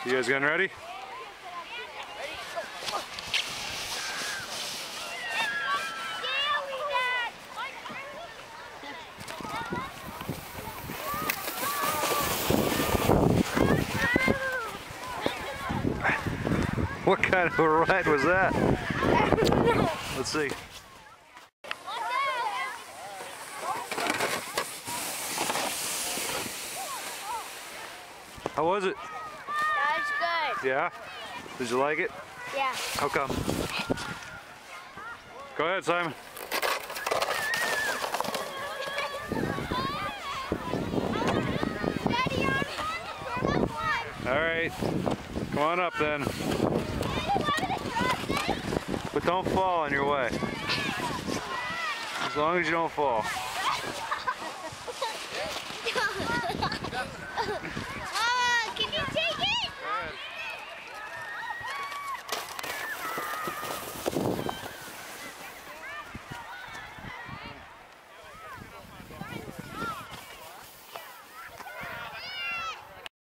You guys getting ready? What kind of a ride was that? Let's see. How was it? That was good. Yeah? Did you like it? Yeah. How come? Go ahead, Simon. All right, come on up then. But don't fall on your way. As long as you don't fall.